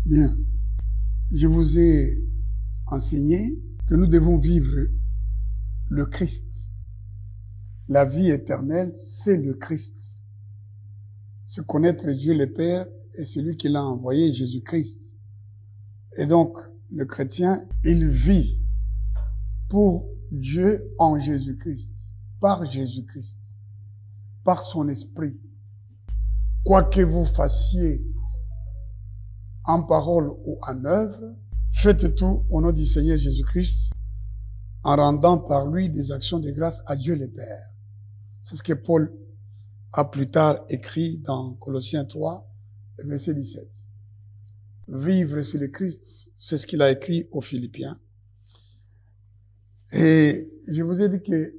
Bien. Je vous ai enseigné que nous devons vivre le Christ. La vie éternelle, c'est le Christ. C'est connaître Dieu le Père et celui qui l'a envoyé, Jésus-Christ. Et donc, le chrétien, il vit pour Dieu en Jésus-Christ, par Jésus-Christ, par son esprit. Quoi que vous fassiez en parole ou en œuvre, faites tout au nom du Seigneur Jésus-Christ en rendant par lui des actions de grâce à Dieu le Père. C'est ce que Paul a plus tard écrit dans Colossiens 3, verset 17. Vivre c'est le Christ, c'est ce qu'il a écrit aux Philippiens. Et je vous ai dit que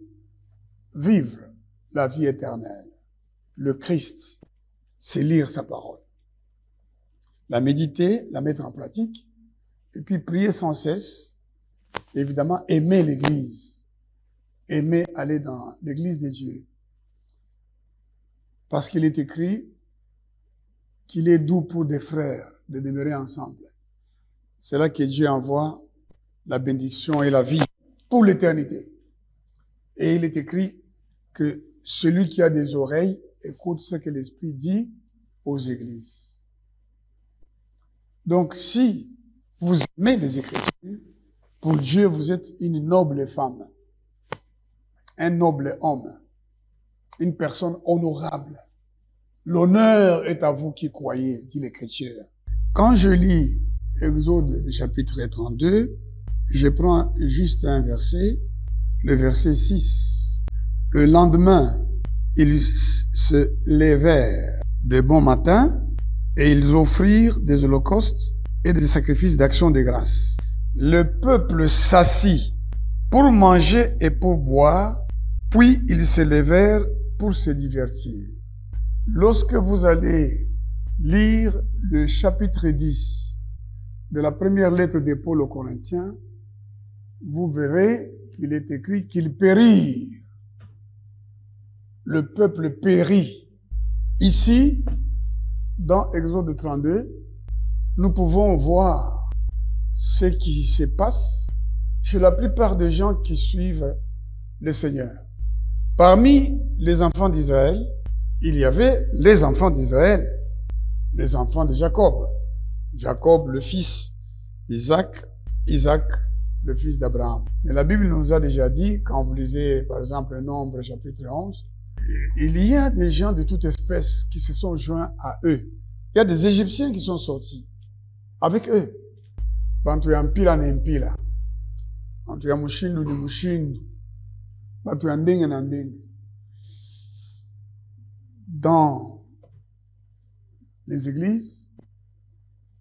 vivre la vie éternelle, le Christ, c'est lire sa parole. La méditer, la mettre en pratique, et puis prier sans cesse. Évidemment, aimer l'Église. Aimer aller dans l'Église des dieux. Parce qu'il est écrit qu'il est doux pour des frères de demeurer ensemble. C'est là que Dieu envoie la bénédiction et la vie pour l'éternité. Et il est écrit que celui qui a des oreilles écoute ce que l'Esprit dit aux églises. Donc, si vous aimez les Écritures, pour Dieu, vous êtes une noble femme, un noble homme, une personne honorable. L'honneur est à vous qui croyez, dit l'Écriture. Quand je lis Exode chapitre 32, je prends juste un verset, le verset 6. Le lendemain, ils se levèrent de bon matin et ils offrirent des holocaustes et des sacrifices d'action de grâce. Le peuple s'assit pour manger et pour boire, puis ils se levèrent pour se divertir. Lorsque vous allez lire le chapitre 10 de la première lettre de Paul aux Corinthiens, vous verrez qu'il est écrit qu'ils périrent. Le peuple périt. Ici, dans Exode 32, nous pouvons voir ce qui se passe chez la plupart des gens qui suivent le Seigneur. Parmi les enfants d'Israël, il y avait les enfants d'Israël, les enfants de Jacob. Jacob, le fils d'Isaac, Isaac, le fils d'Abraham. Mais la Bible nous a déjà dit, quand vous lisez par exemple Nombre chapitre 11, il y a des gens de toute espèce qui se sont joints à eux. Il y a des Égyptiens qui sont sortis avec eux. Bantu ya mpila na mpila. Bantu ya mushindu ni mushindu. Bantu ya ndenge na ndenge. Dans les églises,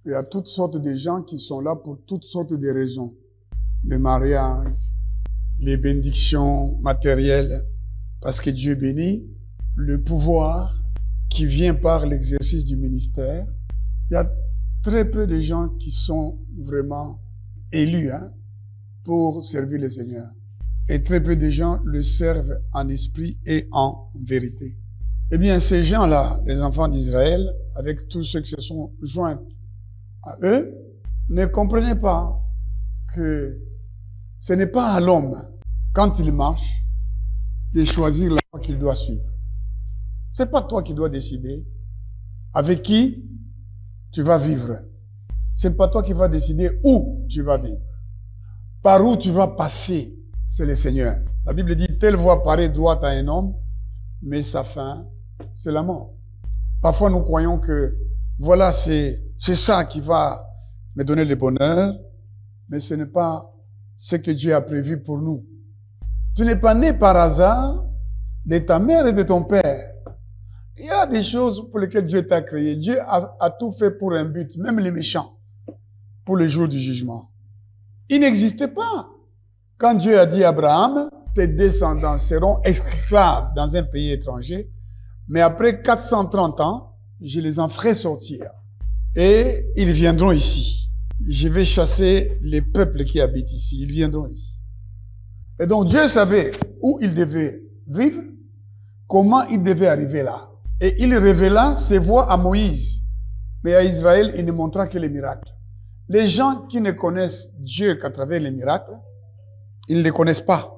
il y a toutes sortes de gens qui sont là pour toutes sortes de raisons. Le mariage, les bénédictions matérielles, parce que Dieu bénit, le pouvoir qui vient par l'exercice du ministère. Il y a très peu de gens qui sont vraiment élus pour servir le Seigneur. Et très peu de gens le servent en esprit et en vérité. Eh bien, ces gens-là, les enfants d'Israël, avec tous ceux qui se sont joints à eux, ne comprenaient pas que ce n'est pas à l'homme, quand il marche, de choisir la voie qu'il doit suivre. C'est pas toi qui dois décider avec qui tu vas vivre. C'est pas toi qui vas décider où tu vas vivre. Par où tu vas passer, c'est le Seigneur. La Bible dit, telle voie paraît droite à un homme, mais sa fin, c'est la mort. Parfois, nous croyons que, voilà, c'est ça qui va me donner le bonheur, mais ce n'est pas ce que Dieu a prévu pour nous. Tu n'es pas né par hasard de ta mère et de ton père. Il y a des choses pour lesquelles Dieu t'a créé. Dieu a tout fait pour un but, même les méchants, pour le jour du jugement. Il n'existait pas. Quand Dieu a dit à Abraham, tes descendants seront esclaves dans un pays étranger, mais après 430 ans, je les en ferai sortir. Et ils viendront ici. Je vais chasser les peuples qui habitent ici. Ils viendront ici. Et donc Dieu savait où il devait vivre, comment il devait arriver là. Et il révéla ses voies à Moïse. Mais à Israël, il ne montra que les miracles. Les gens qui ne connaissent Dieu qu'à travers les miracles, ils ne les connaissent pas.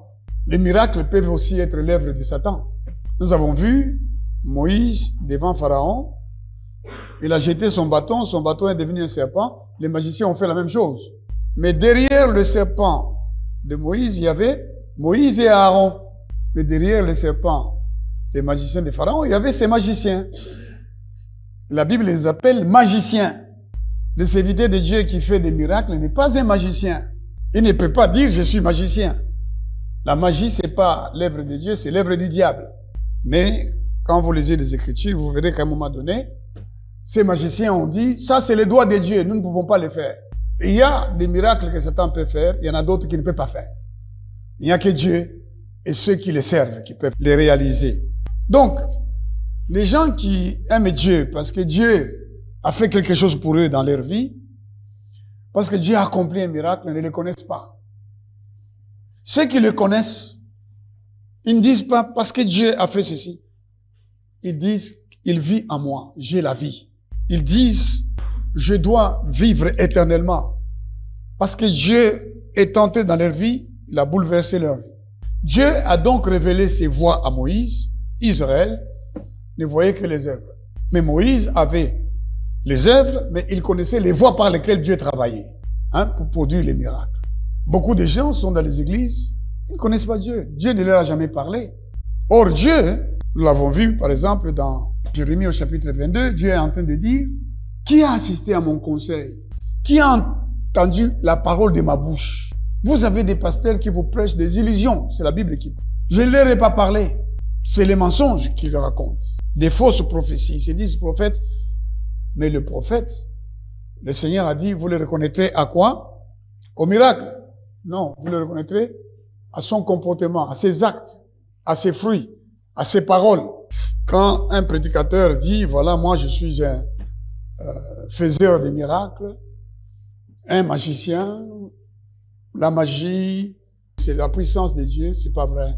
Les miracles peuvent aussi être l'œuvre de Satan. Nous avons vu Moïse devant Pharaon. Il a jeté son bâton est devenu un serpent. Les magiciens ont fait la même chose. Mais derrière le serpent de Moïse, il y avait Moïse et Aaron. Mais derrière le serpent des magiciens de Pharaon, il y avait ces magiciens. La Bible les appelle magiciens. Le serviteur de Dieu qui fait des miracles n'est pas un magicien. Il ne peut pas dire « je suis magicien ». La magie, c'est pas l'œuvre de Dieu, c'est l'œuvre du diable. Mais quand vous lisez les Écritures, vous verrez qu'à un moment donné, ces magiciens ont dit « ça, c'est les doigts de Dieu, nous ne pouvons pas les faire ». Il y a des miracles que Satan peut faire, il y en a d'autres qu'il ne peut pas faire. Il n'y a que Dieu et ceux qui les servent qui peuvent les réaliser. Donc, les gens qui aiment Dieu parce que Dieu a fait quelque chose pour eux dans leur vie, parce que Dieu a accompli un miracle, ne le connaissent pas. Ceux qui le connaissent, ils ne disent pas parce que Dieu a fait ceci. Ils disent, il vit en moi, j'ai la vie. Ils disent, je dois vivre éternellement. Parce que Dieu est entré dans leur vie, il a bouleversé leur vie. Dieu a donc révélé ses voies à Moïse. Israël ne voyait que les œuvres. Mais Moïse avait les œuvres, mais il connaissait les voies par lesquelles Dieu travaillait, pour produire les miracles. Beaucoup de gens sont dans les églises, ils ne connaissent pas Dieu. Dieu ne leur a jamais parlé. Or, Dieu, nous l'avons vu par exemple dans Jérémie au chapitre 22, Dieu est en train de dire, qui a assisté à mon conseil? Qui a entendu la parole de ma bouche? Vous avez des pasteurs qui vous prêchent des illusions, c'est la Bible qui parle. Je ne leur ai pas parlé. C'est les mensonges qu'ils racontent. Des fausses prophéties. Ils se disent prophètes. Mais le prophète, le Seigneur a dit, vous le reconnaîtrez à quoi? Au miracle. Non, vous le reconnaîtrez à son comportement, à ses actes, à ses fruits, à ses paroles. Quand un prédicateur dit, voilà, moi je suis un faiseur de miracles, un magicien, la magie, c'est la puissance de Dieu, c'est pas vrai.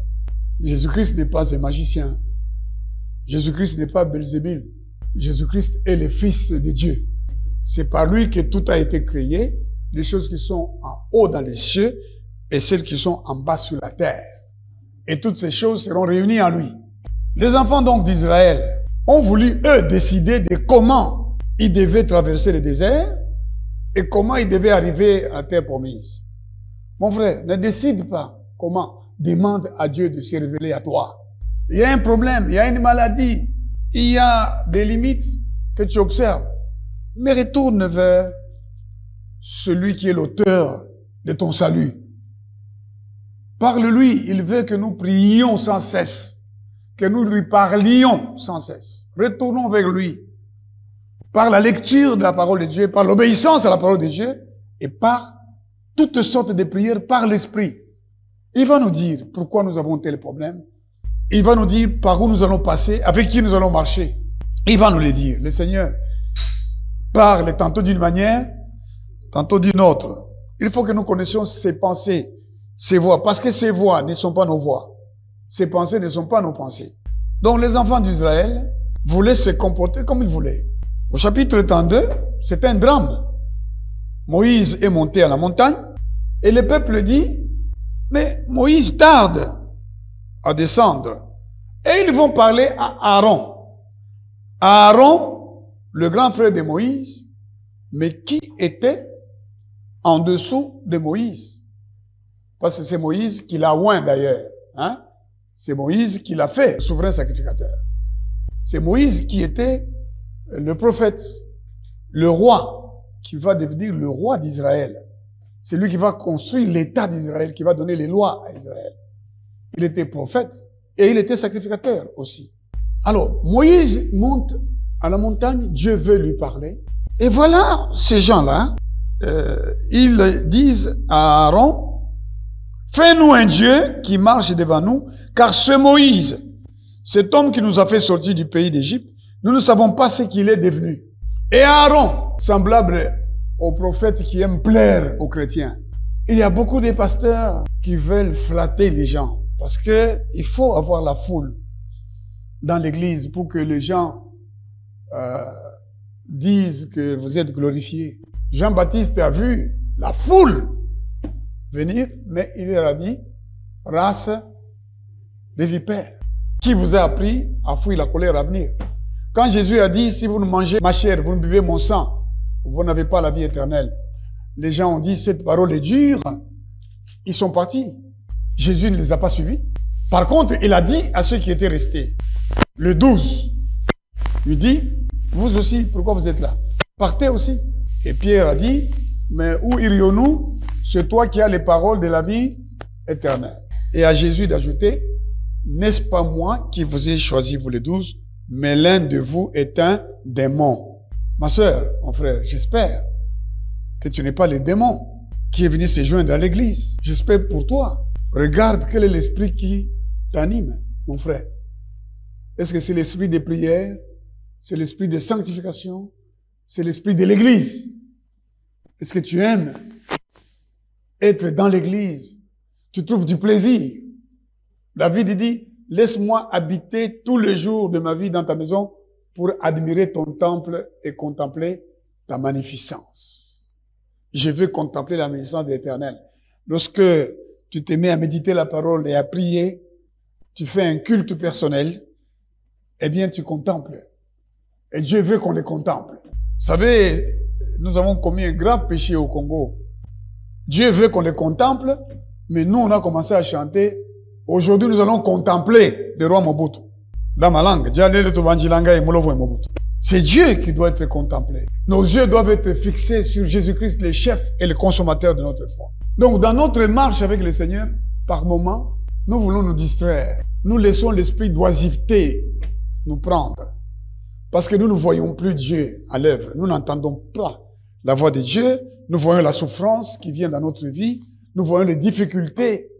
Jésus-Christ n'est pas un magicien. Jésus-Christ n'est pas Belzébul. Jésus-Christ est le Fils de Dieu. C'est par lui que tout a été créé, les choses qui sont en haut dans les cieux et celles qui sont en bas sur la terre. Et toutes ces choses seront réunies en lui. Les enfants donc d'Israël ont voulu, eux, décider de comment ils devaient traverser le désert et comment ils devaient arriver à terre promise. Mon frère, ne décide pas comment. Demande à Dieu de se révéler à toi. Il y a un problème, il y a une maladie, il y a des limites que tu observes. Mais retourne vers celui qui est l'auteur de ton salut. Parle-lui, il veut que nous prions sans cesse, que nous lui parlions sans cesse. Retournons vers lui. Par la lecture de la parole de Dieu, par l'obéissance à la parole de Dieu et par toutes sortes de prières par l'Esprit. Il va nous dire pourquoi nous avons tel problème. Il va nous dire par où nous allons passer, avec qui nous allons marcher. Il va nous le dire. Le Seigneur parle tantôt d'une manière, tantôt d'une autre. Il faut que nous connaissions ses pensées, ses voix, parce que ces voix ne sont pas nos voix. Ces pensées ne sont pas nos pensées. Donc les enfants d'Israël voulaient se comporter comme ils voulaient. Au chapitre 32, c'est un drame. Moïse est monté à la montagne et le peuple dit, mais Moïse tarde à descendre. Et ils vont parler à Aaron. Aaron, le grand frère de Moïse, mais qui était en dessous de Moïse. Parce que c'est Moïse qui l'a oint d'ailleurs. C'est Moïse qui l'a fait, souverain sacrificateur. C'est Moïse qui était le prophète, le roi, qui va devenir le roi d'Israël. C'est lui qui va construire l'État d'Israël, qui va donner les lois à Israël. Il était prophète et il était sacrificateur aussi. Alors, Moïse monte à la montagne, Dieu veut lui parler. Et voilà ces gens-là, ils disent à Aaron, fais-nous un Dieu qui marche devant nous, car ce Moïse, cet homme qui nous a fait sortir du pays d'Égypte, nous ne savons pas ce qu'il est devenu. Et Aaron, semblable au prophète qui aime plaire aux chrétiens. Il y a beaucoup de pasteurs qui veulent flatter les gens parce que il faut avoir la foule dans l'église pour que les gens disent que vous êtes glorifiés. Jean-Baptiste a vu la foule venir, mais il leur a dit, race de vipères, qui vous a appris à fuir la colère à venir? Quand Jésus a dit, si vous ne mangez ma chair, vous ne buvez mon sang, vous n'avez pas la vie éternelle. Les gens ont dit, cette parole est dure. Ils sont partis. Jésus ne les a pas suivis. Par contre, il a dit à ceux qui étaient restés, le 12, il dit, vous aussi, pourquoi vous êtes là? Partez aussi. Et Pierre a dit, mais où irions-nous? C'est toi qui as les paroles de la vie éternelle. Et à Jésus d'ajouter, n'est-ce pas moi qui vous ai choisi, vous les 12, mais l'un de vous est un démon. Ma sœur, mon frère, j'espère que tu n'es pas le démon qui est venu se joindre à l'église. J'espère pour toi. Regarde quel est l'esprit qui t'anime, mon frère. Est-ce que c'est l'esprit des prières? C'est l'esprit de sanctification? C'est l'esprit de l'église? Est-ce que tu aimes être dans l'église? Tu trouves du plaisir? David dit, laisse-moi habiter tous les jours de ma vie dans ta maison pour admirer ton temple et contempler ta magnificence. Je veux contempler la magnificence de l'Éternel. Lorsque tu te mets à méditer la parole et à prier, tu fais un culte personnel, eh bien tu contemples. Et Dieu veut qu'on les contemple. Vous savez, nous avons commis un grave péché au Congo. Dieu veut qu'on les contemple, mais nous on a commencé à chanter. Aujourd'hui, nous allons contempler le roi Mobutu. Dans ma langue, c'est Dieu qui doit être contemplé. Nos yeux doivent être fixés sur Jésus-Christ, le chef et le consommateur de notre foi. Donc, dans notre marche avec le Seigneur, par moments, nous voulons nous distraire. Nous laissons l'esprit d'oisiveté nous prendre. Parce que nous ne voyons plus Dieu à l'œuvre. Nous n'entendons pas la voix de Dieu. Nous voyons la souffrance qui vient dans notre vie. Nous voyons les difficultés.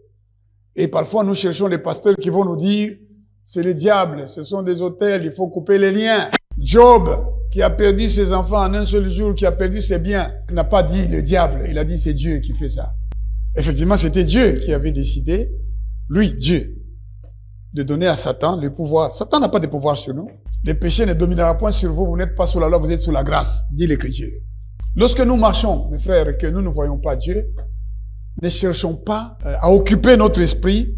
Et parfois, nous cherchons les pasteurs qui vont nous dire, c'est le diable, ce sont des autels, il faut couper les liens. Job, qui a perdu ses enfants en un seul jour, qui a perdu ses biens, n'a pas dit le diable, il a dit c'est Dieu qui fait ça. Effectivement, c'était Dieu qui avait décidé, lui, Dieu, de donner à Satan le pouvoir. Satan n'a pas de pouvoir sur nous. Le péché ne dominera point sur vous, vous n'êtes pas sous la loi, vous êtes sous la grâce, dit l'Écriture. Lorsque nous marchons, mes frères, et que nous ne voyons pas Dieu, ne cherchons pas à occuper notre esprit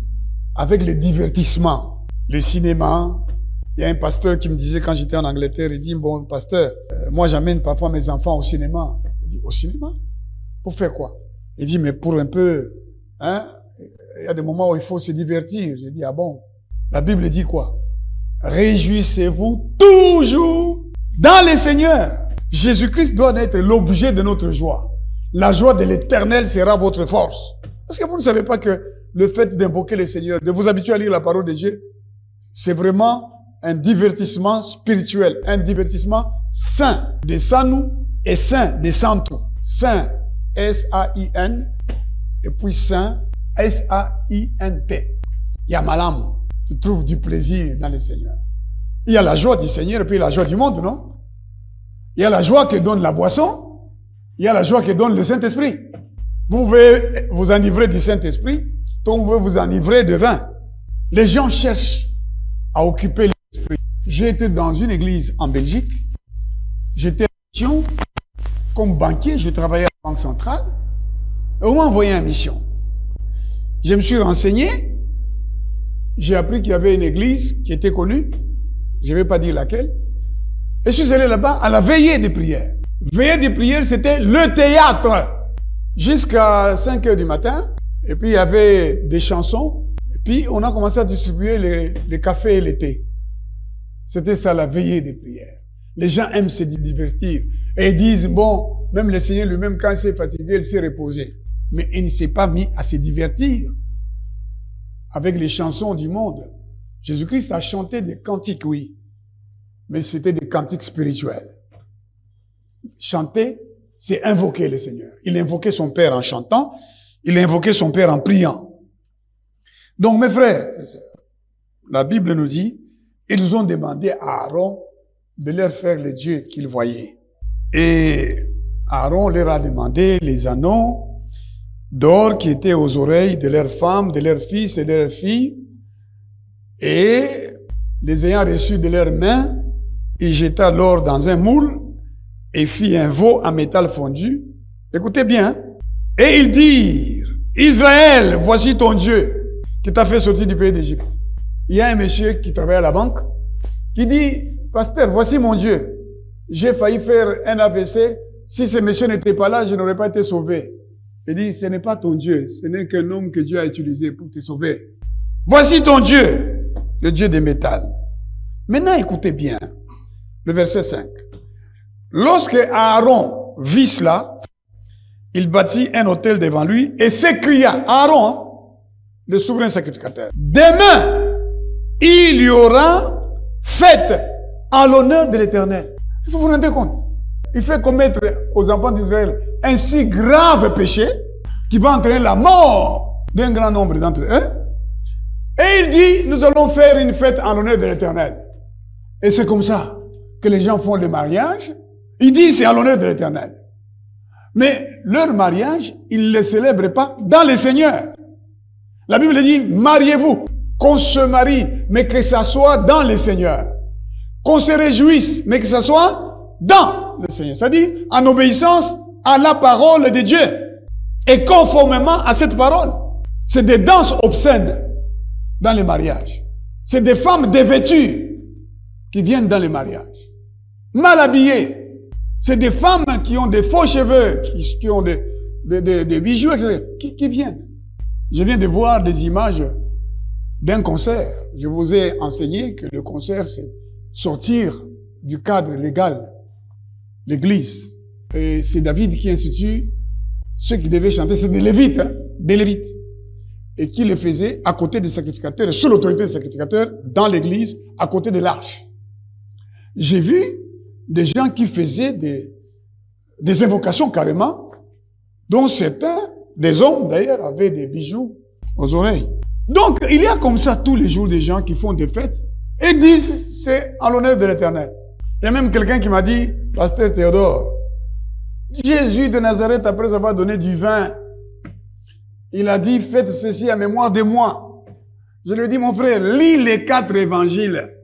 avec les divertissements, le cinéma. Il y a un pasteur qui me disait quand j'étais en Angleterre, il dit, bon pasteur, moi j'amène parfois mes enfants au cinéma. Il dit, au cinéma? Pour faire quoi? Il dit, mais pour un peu, hein, il y a des moments où il faut se divertir. J'ai dit, ah bon? La Bible dit quoi? Réjouissez-vous toujours dans le Seigneur. Jésus-Christ doit être l'objet de notre joie. La joie de l'Éternel sera votre force. Est-ce que vous ne savez pas que le fait d'invoquer le Seigneur, de vous habituer à lire la parole de Dieu, c'est vraiment un divertissement spirituel, un divertissement saint, de Sanou et saint, de Santou. Saint, S-A-I-N, et puis saint, S-A-I-N-T. Il y a malam, tu trouves du plaisir dans le Seigneur. Il y a la joie du Seigneur et puis la joie du monde, non? Il y a la joie que donne la boisson. Il y a la joie que donne le Saint-Esprit. Vous pouvez vous enivrer du Saint-Esprit, donc vous pouvez vous enivrer de vin. Les gens cherchent à occuper l'esprit. J'ai été dans une église en Belgique. J'étais en mission comme banquier, je travaillais à la Banque centrale. Et on m'a envoyé en mission. Je me suis renseigné. J'ai appris qu'il y avait une église qui était connue. Je ne vais pas dire laquelle. Et je suis allé là-bas à la veillée des prières. Veillée des prières, c'était le théâtre. Jusqu'à 5 heures du matin. Et puis, il y avait des chansons. Et puis, on a commencé à distribuer les cafés et les thés. C'était ça, la veillée des prières. Les gens aiment se divertir. Et ils disent, bon, même le Seigneur lui-même, quand il s'est fatigué, il s'est reposé. Mais il ne s'est pas mis à se divertir avec les chansons du monde. Jésus-Christ a chanté des cantiques, oui. Mais c'était des cantiques spirituels. Chanter, c'est invoquer le Seigneur. Il invoquait son Père en chantant, il invoquait son Père en priant. Donc, mes frères, la Bible nous dit, ils ont demandé à Aaron de leur faire les dieux qu'ils voyaient. Et Aaron leur a demandé les anneaux d'or qui étaient aux oreilles de leurs femmes, de leurs fils et de leurs filles. Et les ayant reçus de leurs mains, il jeta l'or dans un moule et fit un veau en métal fondu. Écoutez bien. Et ils dirent, Israël, voici ton Dieu qui t'a fait sortir du pays d'Égypte. Il y a un monsieur qui travaille à la banque qui dit, pasteur, voici mon Dieu. J'ai failli faire un AVC. Si ce monsieur n'était pas là, je n'aurais pas été sauvé. Il dit, ce n'est pas ton Dieu. Ce n'est qu'un homme que Dieu a utilisé pour te sauver. Voici ton Dieu, le Dieu des métals. Maintenant, écoutez bien. Le verset 5. Lorsque Aaron vit cela, il bâtit un autel devant lui et s'écria, Aaron, le souverain sacrificateur, demain, il y aura fête en l'honneur de l'Éternel. Vous vous rendez compte? Il fait commettre aux enfants d'Israël un si grave péché qui va entraîner la mort d'un grand nombre d'entre eux. Et il dit, nous allons faire une fête en l'honneur de l'Éternel. Et c'est comme ça que les gens font le mariage. Ils disent, c'est en l'honneur de l'Éternel. Mais leur mariage, ils ne le célèbrent pas dans le Seigneur. La Bible dit, mariez-vous, qu'on se marie, mais que ça soit dans le Seigneur. Qu'on se réjouisse, mais que ça soit dans le Seigneur. C'est-à-dire, en obéissance à la parole de Dieu. Et conformément à cette parole. C'est des danses obscènes dans les mariages. C'est des femmes dévêtues qui viennent dans les mariages. Mal habillées. C'est des femmes qui ont des faux cheveux, qui ont des bijoux, etc. Qui viennent. Je viens de voir des images d'un concert. Je vous ai enseigné que le concert, c'est sortir du cadre légal, l'église. Et c'est David qui institue ceux qui devaient chanter, c'est des Lévites, hein, des Lévites. Et qui le faisait à côté des sacrificateurs, et sous l'autorité des sacrificateurs, dans l'église, à côté de l'arche. J'ai vu des gens qui faisaient des invocations carrément, dont certains, des hommes d'ailleurs, avaient des bijoux aux oreilles. Donc, il y a comme ça tous les jours des gens qui font des fêtes et disent c'est en l'honneur de l'Éternel. Il y a même quelqu'un qui m'a dit, Pasteur Théodore, Jésus de Nazareth, après avoir donné du vin, il a dit faites ceci à mémoire de moi. Je lui ai dit, mon frère, lis les 4 évangiles.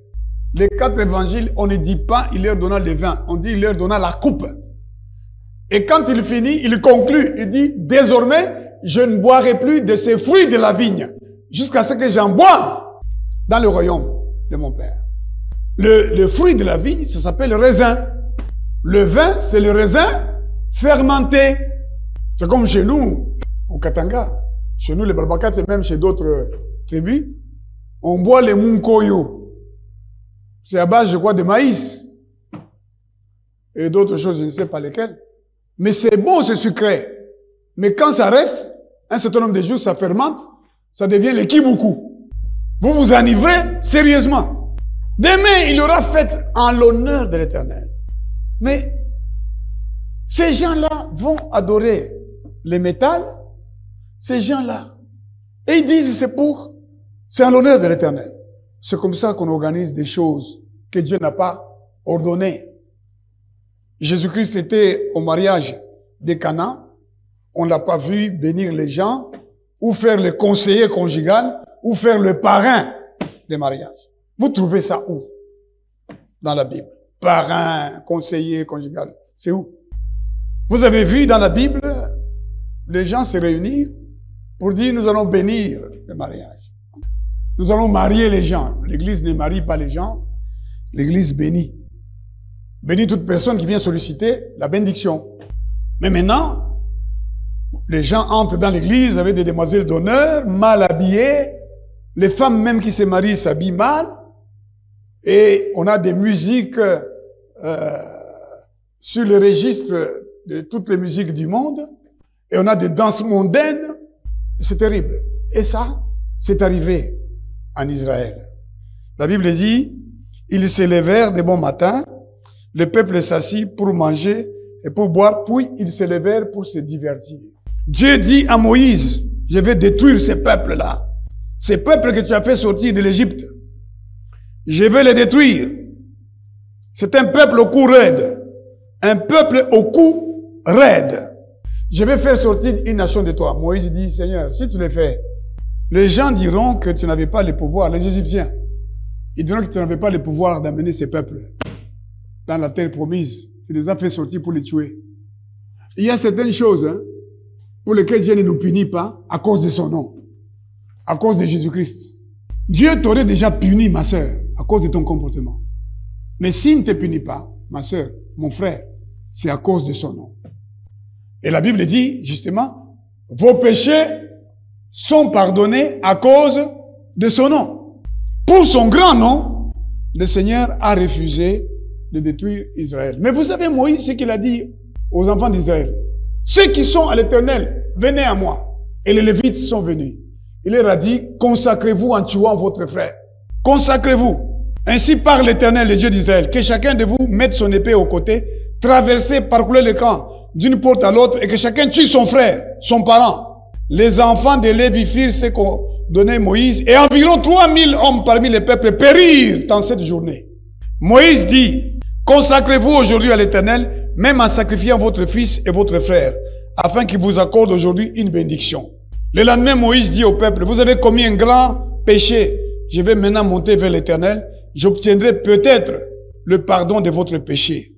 Les 4 évangiles, on ne dit pas il leur donna le vin, on dit il leur donna la coupe. Et quand il finit, il conclut, il dit, désormais, je ne boirai plus de ces fruits de la vigne, jusqu'à ce que j'en boive dans le royaume de mon Père. Le fruit de la vigne, ça s'appelle le raisin. Le vin, c'est le raisin fermenté. C'est comme chez nous, au Katanga. Chez nous, les Balbakat, et même chez d'autres tribus, on boit les munkoyo. C'est à base, je crois, de maïs. Et d'autres choses, je ne sais pas lesquelles. Mais c'est bon, c'est sucré. Mais quand ça reste, un certain nombre de jours, ça fermente, ça devient le kibuku. Vous vous enivrez sérieusement. Demain, il y aura fête en l'honneur de l'Éternel. Mais ces gens-là vont adorer les métals, ces gens-là. Et ils disent c'est en l'honneur de l'Éternel. C'est comme ça qu'on organise des choses que Dieu n'a pas ordonnées. Jésus-Christ était au mariage de Cana. On ne l'a pas vu bénir les gens, ou faire le conseiller conjugal, ou faire le parrain des mariages. Vous trouvez ça où? Dans la Bible. Parrain, conseiller conjugal. C'est où? Vous avez vu dans la Bible, les gens se réunir pour dire nous allons bénir le mariage. Nous allons marier les gens. L'Église ne marie pas les gens. L'Église bénit. Bénit toute personne qui vient solliciter la bénédiction. Mais maintenant, les gens entrent dans l'église avec des demoiselles d'honneur, mal habillées. Les femmes même qui se marient s'habillent mal. Et on a des musiques sur le registre de toutes les musiques du monde. Et on a des danses mondaines. C'est terrible. Et ça, c'est arrivé en Israël. La Bible dit, ils se levèrent de bon matin, le peuple s'assit pour manger et pour boire, puis ils se levèrent pour se divertir. Dieu dit à Moïse, je vais détruire ces peuples-là. Ces peuples que tu as fait sortir de l'Égypte. Je vais les détruire. C'est un peuple au cou raide. Un peuple au cou raide. Je vais faire sortir une nation de toi. Moïse dit, Seigneur, si tu le fais, les gens diront que tu n'avais pas le pouvoir, les Égyptiens. Ils diront que tu n'avais pas le pouvoir d'amener ces peuples dans la terre promise. Tu les as fait sortir pour les tuer. Il y a certaines choses hein, pour lesquelles Dieu ne nous punit pas à cause de son nom, à cause de Jésus-Christ. Dieu t'aurait déjà puni, ma sœur, à cause de ton comportement. Mais s'il ne te punit pas, ma sœur, mon frère, c'est à cause de son nom. Et la Bible dit, justement, vos péchés sont pardonnés à cause de son nom. Pour son grand nom, le Seigneur a refusé de détruire Israël. Mais vous savez, Moïse, ce qu'il a dit aux enfants d'Israël. Ceux qui sont à l'Éternel, venez à moi. Et les Lévites sont venus. Il leur a dit, consacrez-vous en tuant votre frère. Consacrez-vous. Ainsi parle l'Éternel, le Dieu d'Israël, que chacun de vous mette son épée au côté, traversez, parcourez le camp d'une porte à l'autre, et que chacun tue son frère, son parent. Les enfants de Lévi firent ce qu'ont donné Moïse, et environ 3000 hommes parmi les peuples périrent dans cette journée. Moïse dit, consacrez-vous aujourd'hui à l'Éternel, même en sacrifiant votre fils et votre frère, afin qu'il vous accorde aujourd'hui une bénédiction. Le lendemain, Moïse dit au peuple, vous avez commis un grand péché. Je vais maintenant monter vers l'Éternel. J'obtiendrai peut-être le pardon de votre péché.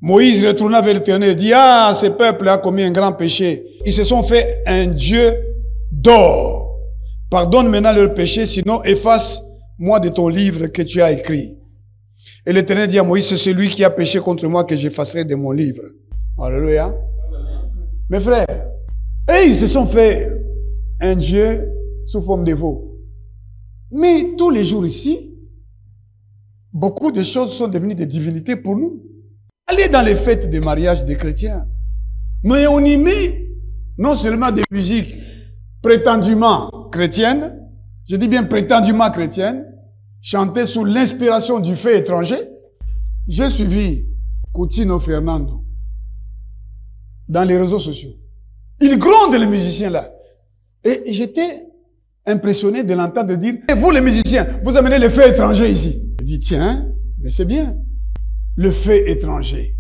Moïse retourna vers l'Éternel et dit, ah, ce peuple a commis un grand péché. Ils se sont fait un Dieu d'or. Pardonne maintenant leur péché, sinon efface-moi de ton livre que tu as écrit. Et l'Éternel dit à Moïse, c'est celui qui a péché contre moi que j'effacerai de mon livre. Alléluia. Mes frères, et ils se sont fait un Dieu sous forme de veau. Mais tous les jours ici, beaucoup de choses sont devenues des divinités pour nous. Allez dans les fêtes de mariage des chrétiens. Mais on y met non seulement des musiques prétendument chrétiennes, je dis bien prétendument chrétiennes, chantées sous l'inspiration du fait étranger. J'ai suivi Coutinho Fernando dans les réseaux sociaux. Il gronde les musiciens là. Et j'étais impressionné de l'entendre dire, et vous les musiciens, vous amenez le fait étranger ici. Je dis, tiens, mais c'est bien. Le fait étranger.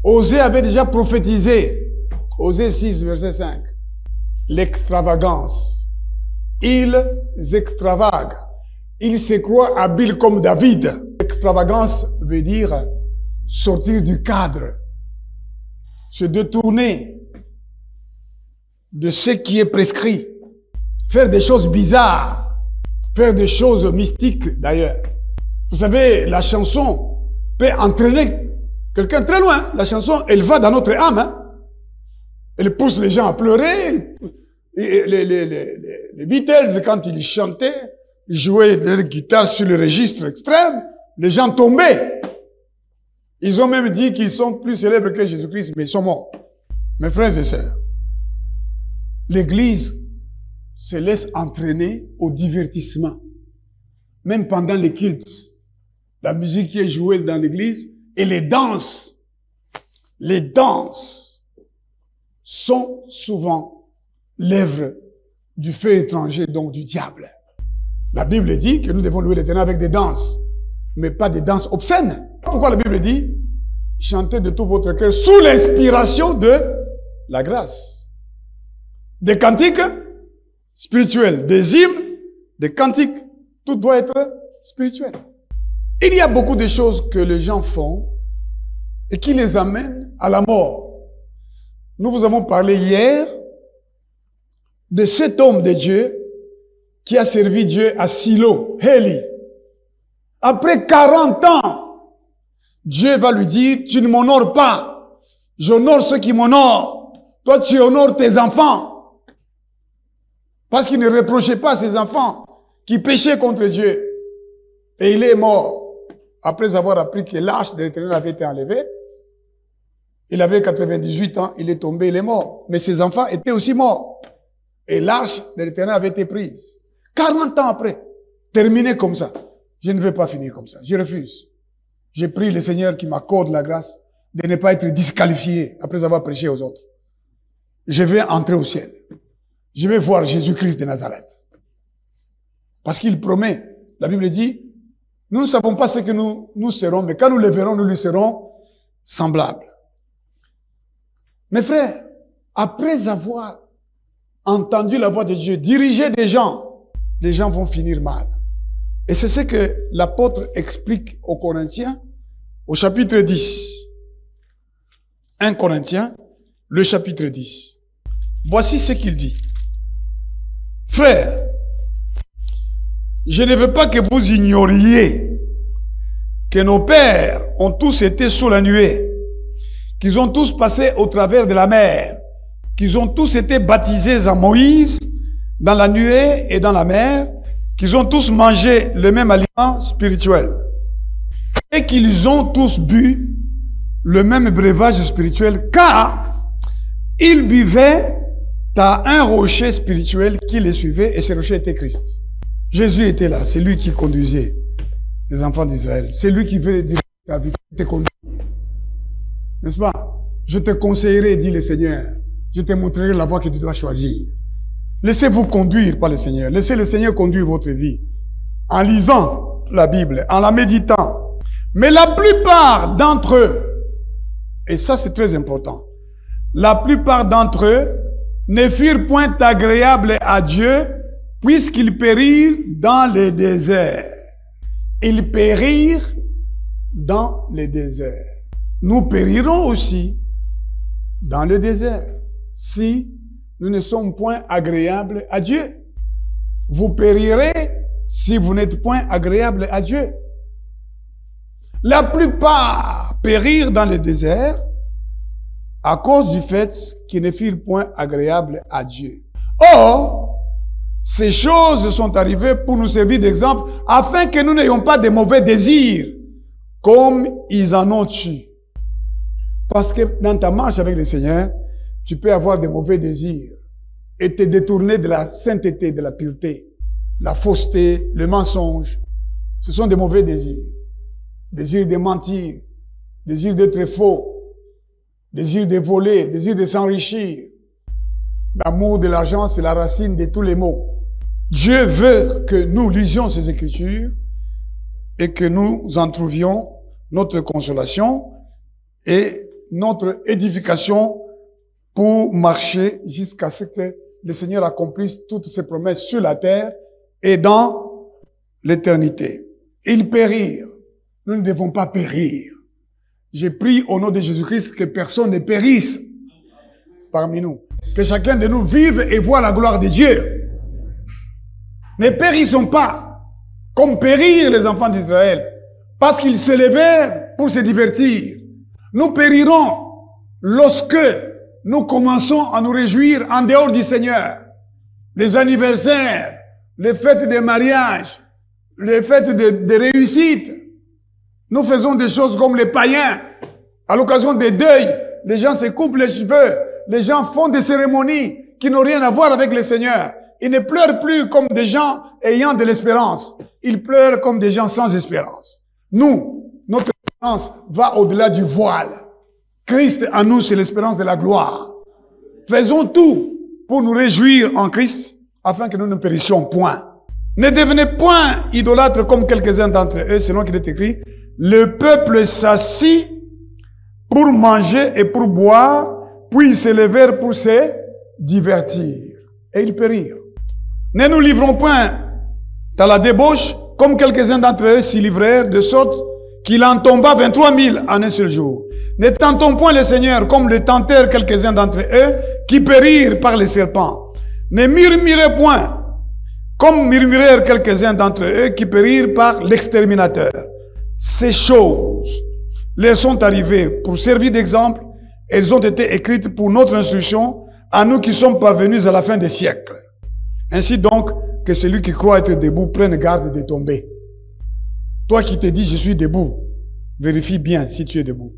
Osée avait déjà prophétisé, Osée 6, verset 5, l'extravagance. Ils extravaguent. Ils se croient habiles comme David. L'extravagance veut dire sortir du cadre, se détourner de ce qui est prescrit, faire des choses bizarres, faire des choses mystiques d'ailleurs. Vous savez, la chanson peut entraîner quelqu'un très loin. La chanson, elle va dans notre âme. Hein? Elle pousse les gens à pleurer. Et les Beatles, quand ils chantaient, ils jouaient de la guitare sur le registre extrême, les gens tombaient. Ils ont même dit qu'ils sont plus célèbres que Jésus-Christ, mais ils sont morts. Mes frères et sœurs, l'Église se laisse entraîner au divertissement. Même pendant les cultes, la musique qui est jouée dans l'Église et les danses sont souvent l'œuvre du fait étranger, donc du diable. La Bible dit que nous devons louer l'Éternel avec des danses, mais pas des danses obscènes. Pourquoi la Bible dit chantez de tout votre cœur sous l'inspiration de la grâce. Des cantiques spirituels, des hymnes, des cantiques, tout doit être spirituel. Il y a beaucoup de choses que les gens font et qui les amènent à la mort. Nous vous avons parlé hier de cet homme de Dieu qui a servi Dieu à Silo, Élie. Après 40 ans, Dieu va lui dire, tu ne m'honores pas. J'honore ceux qui m'honorent. Toi, tu honores tes enfants. Parce qu'il ne reprochait pas ses enfants qui péchaient contre Dieu. Et il est mort. Après avoir appris que l'arche de l'Éternel avait été enlevée, il avait 98 ans, il est tombé, il est mort. Mais ses enfants étaient aussi morts. Et l'arche de l'Éternel avait été prise. 40 ans après, terminé comme ça. Je ne veux pas finir comme ça. Je refuse. J'ai prié le Seigneur qui m'accorde la grâce de ne pas être disqualifié après avoir prêché aux autres. Je vais entrer au ciel. Je vais voir Jésus-Christ de Nazareth. Parce qu'il promet, la Bible dit, nous ne savons pas ce que nous serons, mais quand nous le verrons, nous lui serons semblables. Mes frères, après avoir entendu la voix de Dieu, diriger des gens, les gens vont finir mal. Et c'est ce que l'apôtre explique aux Corinthiens, au chapitre 10. 1 Corinthiens, le chapitre 10. Voici ce qu'il dit. Frères, je ne veux pas que vous ignoriez que nos pères ont tous été sous la nuée, qu'ils ont tous passé au travers de la mer, qu'ils ont tous été baptisés en Moïse, dans la nuée et dans la mer, qu'ils ont tous mangé le même aliment spirituel et qu'ils ont tous bu le même breuvage spirituel, car ils buvaient à un rocher spirituel qui les suivait, et ce rocher était Christ. Jésus était là, c'est lui qui conduisait les enfants d'Israël. C'est lui qui veut dire ta vie, te conduire. N'est-ce pas? Je te conseillerai, dit le Seigneur. Je te montrerai la voie que tu dois choisir. Laissez-vous conduire par le Seigneur. Laissez le Seigneur conduire votre vie. En lisant la Bible, en la méditant. Mais la plupart d'entre eux, et ça c'est très important, la plupart d'entre eux ne furent point agréables à Dieu, puisqu'ils périrent dans les déserts. Ils périrent dans les déserts. Nous périrons aussi dans le désert si nous ne sommes point agréables à Dieu. Vous périrez si vous n'êtes point agréables à Dieu. La plupart périrent dans le désert à cause du fait qu'ils ne furent point agréables à Dieu. Or, ces choses sont arrivées pour nous servir d'exemple afin que nous n'ayons pas de mauvais désirs comme ils en ont eu. Parce que dans ta marche avec le Seigneur, tu peux avoir de mauvais désirs et te détourner de la sainteté, de la pureté, la fausseté, le mensonge. Ce sont des mauvais désirs. Désir de mentir, désir d'être faux, désir de voler, désir de s'enrichir. L'amour de l'argent, c'est la racine de tous les maux. Dieu veut que nous lisions ces Écritures et que nous en trouvions notre consolation et notre édification pour marcher jusqu'à ce que le Seigneur accomplisse toutes ses promesses sur la terre et dans l'éternité. Ils périrent. Nous ne devons pas périr. J'ai prié au nom de Jésus-Christ que personne ne périsse parmi nous. Que chacun de nous vive et voit la gloire de Dieu. Ne périssons pas comme périrent les enfants d'Israël parce qu'ils se levèrent pour se divertir. Nous périrons lorsque nous commençons à nous réjouir en dehors du Seigneur. Les anniversaires, les fêtes de mariage, les fêtes de réussite. Nous faisons des choses comme les païens. À l'occasion des deuils, les gens se coupent les cheveux. Les gens font des cérémonies qui n'ont rien à voir avec le Seigneur. Ils ne pleurent plus comme des gens ayant de l'espérance. Ils pleurent comme des gens sans espérance. Nous, notre espérance va au-delà du voile. Christ en nous, c'est l'espérance de la gloire. Faisons tout pour nous réjouir en Christ afin que nous ne périssions point. Ne devenez point idolâtres comme quelques-uns d'entre eux, selon qu'il est écrit, le peuple s'assit pour manger et pour boire, puis ils se levèrent pour se divertir. Et ils périrent. Ne nous livrons point à la débauche, comme quelques-uns d'entre eux s'y livrèrent, de sorte qu'il en tomba 23 000 en un seul jour. Ne tentons point le Seigneur, comme le tentèrent quelques-uns d'entre eux, qui périrent par les serpents. Ne murmurez point, comme murmurèrent quelques-uns d'entre eux, qui périrent par l'exterminateur. Ces choses leur sont arrivées pour servir d'exemple. Elles ont été écrites pour notre instruction, à nous qui sommes parvenus à la fin des siècles. Ainsi donc, que celui qui croit être debout prenne garde de tomber. Toi qui te dis, je suis debout, vérifie bien si tu es debout.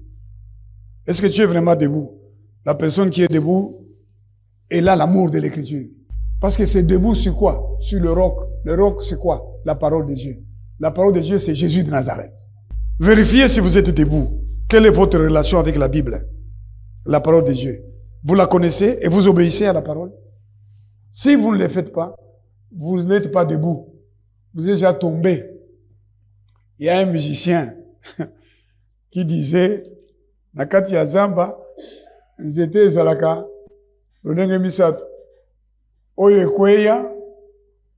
Est-ce que tu es vraiment debout? La personne qui est debout, elle a l'amour de l'écriture. Parce que c'est debout sur quoi? Sur le roc. Le roc, c'est quoi? La parole de Dieu. La parole de Dieu, c'est Jésus de Nazareth. Vérifiez si vous êtes debout. Quelle est votre relation avec la Bible? La parole de Dieu. Vous la connaissez et vous obéissez à la parole? Si vous ne le faites pas, vous n'êtes pas debout. Vous êtes déjà tombé. Il y a un musicien qui disait, Nakati ya Zamba, Nzete Zalaka, Lolenge Misato, Oye Kweya,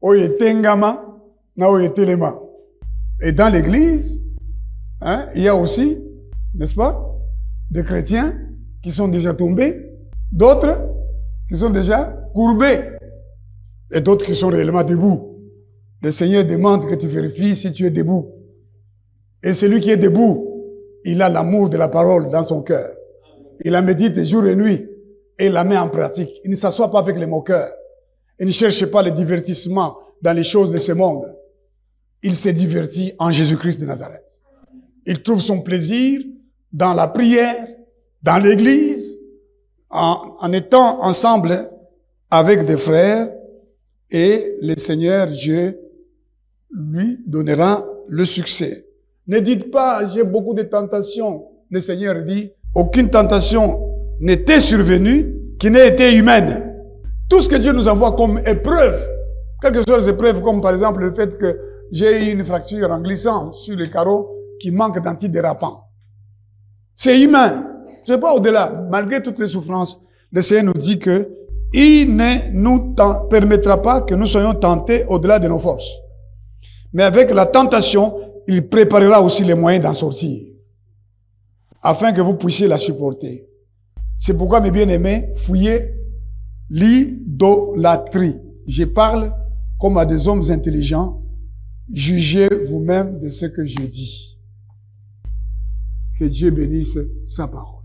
Oye Tengama, na Oye Telema. Et dans l'église, il y a aussi, n'est-ce pas, des chrétiens qui sont déjà tombés, d'autres qui sont déjà courbés, et d'autres qui sont réellement debout. Le Seigneur demande que tu vérifies si tu es debout. Et celui qui est debout, il a l'amour de la parole dans son cœur. Il la médite jour et nuit et la met en pratique. Il ne s'assoit pas avec les moqueurs. Il ne cherche pas le divertissement dans les choses de ce monde. Il se divertit en Jésus-Christ de Nazareth. Il trouve son plaisir dans la prière, dans l'église, en étant ensemble avec des frères, et le Seigneur Dieu lui donnera le succès. Ne dites pas, j'ai beaucoup de tentations. Le Seigneur dit, aucune tentation n'était survenue qui n'ait été humaine. Tout ce que Dieu nous envoie comme épreuve, quelles que soient les épreuves, comme par exemple le fait que j'ai eu une fracture en glissant sur les carreaux qui manque d'antidérapant. C'est humain. C'est pas au-delà. Malgré toutes les souffrances, le Seigneur nous dit que il ne nous permettra pas que nous soyons tentés au-delà de nos forces. Mais avec la tentation, il préparera aussi les moyens d'en sortir, afin que vous puissiez la supporter. C'est pourquoi, mes bien-aimés, fouillez l'idolâtrie. Je parle comme à des hommes intelligents. Jugez vous-même de ce que je dis. Que Dieu bénisse sa parole.